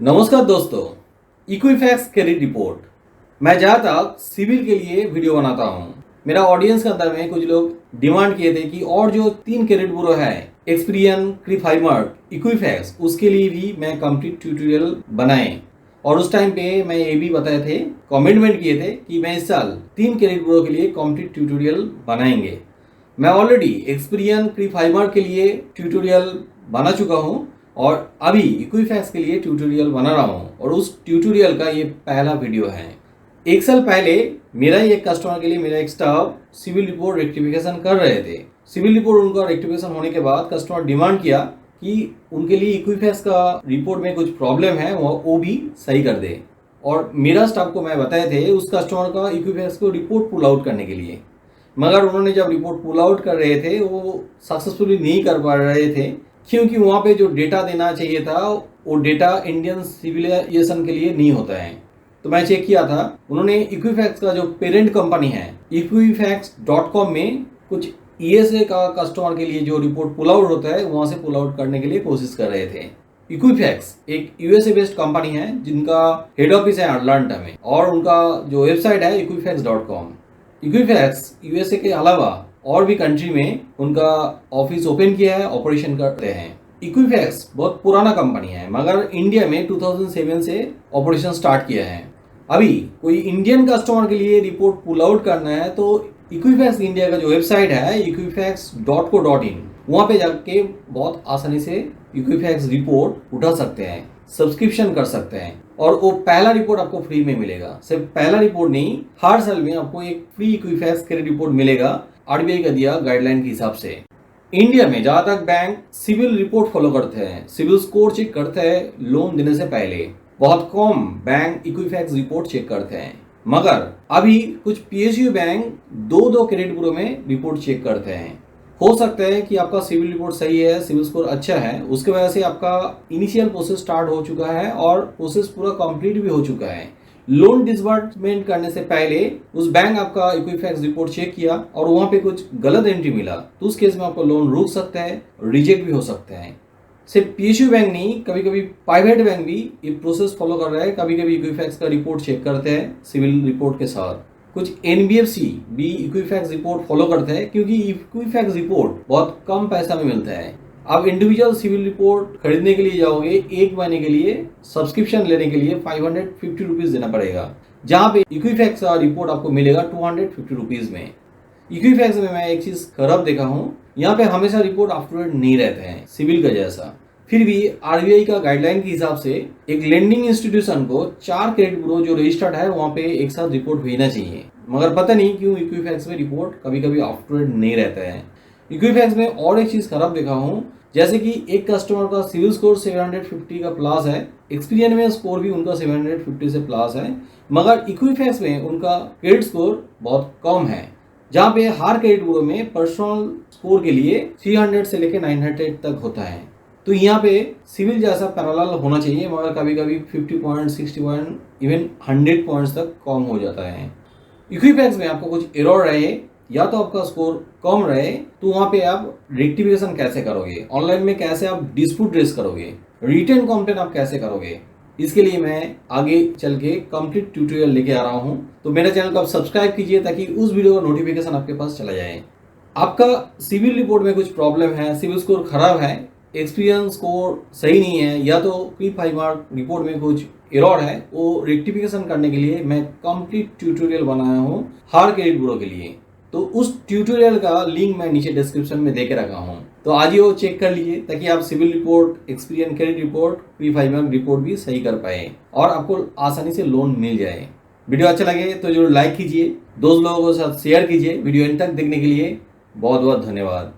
नमस्कार दोस्तों, Equifax credit report. मैं ज़्यादातर सिविल के लिए वीडियो बनाता हूँ। मेरा ऑडियंस के अंदर में कुछ लोग डिमांड किए थे कि और जो 3 क्रेडिट ब्यूरो है, एक्सपीरियन, क्रीफाइमर, इक्विफैक्स, उसके लिए भी मैं कंप्लीट ट्यूटोरियल बनाए। और उस टाइम पे मैं ये भी बताए थे, कमिटमेंट किए थे कि मैं इस साल 3 क्रेडिट ब्यूरो के लिए कंप्लीट ट्यूटोरियल बनाएंगे। मैं ऑलरेडी एक्सपीरियन, क्रीफाइमर के लिए ट्यूटोरियल बना चुका हूँ और अभी इक्विफैक्स के लिए ट्यूटोरियल बना रहा हूँ और उस ट्यूटोरियल का ये पहला वीडियो है। एक साल पहले मेरा ही एक कस्टमर के लिए मेरा एक स्टाफ सिविल रिपोर्ट रेक्टिफिकेशन कर रहे थे। सिविल रिपोर्ट उनका रेक्टिफिकेशन होने के बाद कस्टमर डिमांड किया कि उनके लिए इक्विफैक्स का रिपोर्ट में कुछ प्रॉब्लम है, वो भी सही कर दे। और मेरा स्टाफ को मैं बताए थे उस कस्टमर का इक्विफैक्स को रिपोर्ट पुल आउट करने के लिए, मगर उन्होंने जब रिपोर्ट पुल आउट कर रहे थे वो सक्सेसफुली नहीं कर पा रहे थे, क्योंकि वहाँ पे जो डेटा देना चाहिए था वो डेटा इंडियन सिविलाइजेशन के लिए नहीं होता है। तो मैं चेक किया था, उन्होंने इक्विफैक्स का जो पेरेंट कंपनी है equifax.com में कुछ ईएसए का कस्टमर के लिए जो रिपोर्ट पुल आउट होता है वहाँ से पुल आउट करने के लिए कोशिश कर रहे थे। इक्विफैक्स एक यूएसए बेस्ड कंपनी है जिनका हेड ऑफिस है अटलांटा में और उनका जो वेबसाइट है equifax.com। इक्विफैक्स यूएसए के अलावा और भी कंट्री में उनका ऑफिस ओपन किया है, ऑपरेशन करते हैं। इक्विफैक्स बहुत पुराना कंपनी है, मगर इंडिया में 2007 से ऑपरेशन स्टार्ट किया है। अभी कोई इंडियन कस्टमर के लिए रिपोर्ट पुल आउट करना है तो इक्विफैक्स इंडिया का जो वेबसाइट है equifax.co.in, वहाँ पे जाके बहुत आसानी से इक्विफैक्स रिपोर्ट उठा सकते हैं, सब्सक्रिप्शन कर सकते हैं और वो पहला रिपोर्ट आपको फ्री में मिलेगा। सिर्फ पहला रिपोर्ट नहीं, हर साल में आपको एक फ्री इक्विफैक्स क्रेडिट रिपोर्ट मिलेगा आरबीआई का दिया गाइडलाइन के हिसाब से। इंडिया में जहाँ तक बैंक सिविल रिपोर्ट फॉलो करते हैं, सिविल स्कोर चेक करते हैं लोन देने से पहले, बहुत कम बैंक इक्विफैक्स रिपोर्ट चेक करते हैं। मगर अभी कुछ पीएसयू बैंक दो क्रेडिट ब्यूरो में रिपोर्ट चेक करते हैं। हो सकता है कि आपका सिविल रिपोर्ट सही है, सिविल स्कोर अच्छा है, उसके वजह से आपका इनिशियल प्रोसेस स्टार्ट हो चुका है और प्रोसेस पूरा कंप्लीट भी हो चुका है। लोन डिसबर्समेंट करने से पहले उस बैंक आपका इक्विफैक्स रिपोर्ट चेक किया और वहां पे कुछ गलत एंट्री मिला तो उस केस में आपका लोन रुक सकता है, रिजेक्ट भी हो सकता है। सिर्फ पीएसयू बैंक नहीं, कभी कभी प्राइवेट बैंक भी ये प्रोसेस फॉलो कर रहा है। कभी कभी इक्विफैक्स का रिपोर्ट चेक करते हैं सिविल रिपोर्ट के साथ। कुछ एनबीएफसी भी इक्विफैक्स रिपोर्ट फॉलो करते हैं, क्योंकि इक्विफैक्स रिपोर्ट बहुत कम पैसा में मिलता है। आप इंडिविजुअल सिविल रिपोर्ट खरीदने के लिए जाओगे, एक महीने के लिए सब्सक्रिप्शन लेने के लिए 550 रुपीज देना पड़ेगा, जहाँ पे इक्विफैक्स का रिपोर्ट आपको मिलेगा 250 रुपीज में। इक्विफैक्स में मैं एक चीज खराब देखा हूँ, यहाँ पे हमेशा रिपोर्ट अप टू डेट नहीं रहते हैं सिविल का जैसा। फिर भी आरबीआई का गाइडलाइन के हिसाब से एक लेंडिंग इंस्टीट्यूशन को 4 क्रेडिट ब्यूरो जो रजिस्टर्ड है वहाँ पे एक साथ रिपोर्ट भेजना चाहिए, मगर पता नहीं क्यों इक्विफैक्स में रिपोर्ट कभी कभी अप टू डेट नहीं रहता है। इक्विफैक्स में और एक चीज खराब देखा हूँ, जैसे कि एक कस्टमर का सिविल स्कोर 750 का प्लस है, एक्सपीरियन में स्कोर भी उनका 750 से प्लस है, मगर इक्विफैक्स में उनका क्रेडिट स्कोर बहुत कम है, जहाँ पे हर क्रेडिट ब्यूरो में पर्सनल स्कोर के लिए 300 से लेकर 900 तक होता है। तो यहाँ पे सिविल जैसा पैरेलल होना चाहिए, मगर कभी कभी 50 पॉइंट, 60 पॉइंट, इवन 100 पॉइंट्स तक कम हो जाता है। इक्विफैक्स में आपको कुछ एरर रहे या तो आपका स्कोर कम रहे तो वहाँ पे आप रेक्टिफिकेशन कैसे करोगे, ऑनलाइन में कैसे आप डिस्प्यूट रेज करोगे, रिटर्न कंप्लेंट आप कैसे करोगे, इसके लिए मैं आगे चल के कंप्लीट ट्यूटोरियल लेके आ रहा हूँ। तो मेरे चैनल को आप सब्सक्राइब कीजिए ताकि उस वीडियो का नोटिफिकेशन आपके पास चला जाए। आपका सिविल रिपोर्ट में कुछ प्रॉब्लम है, सिविल स्कोर खराब है, एक्सपीरियंस स्कोर सही नहीं है, या तो क्रीफाइमर रिपोर्ट में कुछ एरर है, वो रेक्टिफिकेशन करने के लिए मैं कंप्लीट ट्यूटोरियल बनाया हूँ हर क्रेडिट ब्यूरो के लिए। तो उस ट्यूटोरियल का लिंक मैं नीचे डिस्क्रिप्शन में दे के रखा हूँ, तो आज ही वो चेक कर लीजिए ताकि आप CIBIL report, Experian credit report, क्रीफाइमर रिपोर्ट भी सही कर पाए और आपको आसानी से लोन मिल जाए। वीडियो अच्छा लगे तो जरूर लाइक कीजिए, दोस्त लोगों के साथ शेयर कीजिए। वीडियो एंड तक देखने के लिए बहुत बहुत धन्यवाद।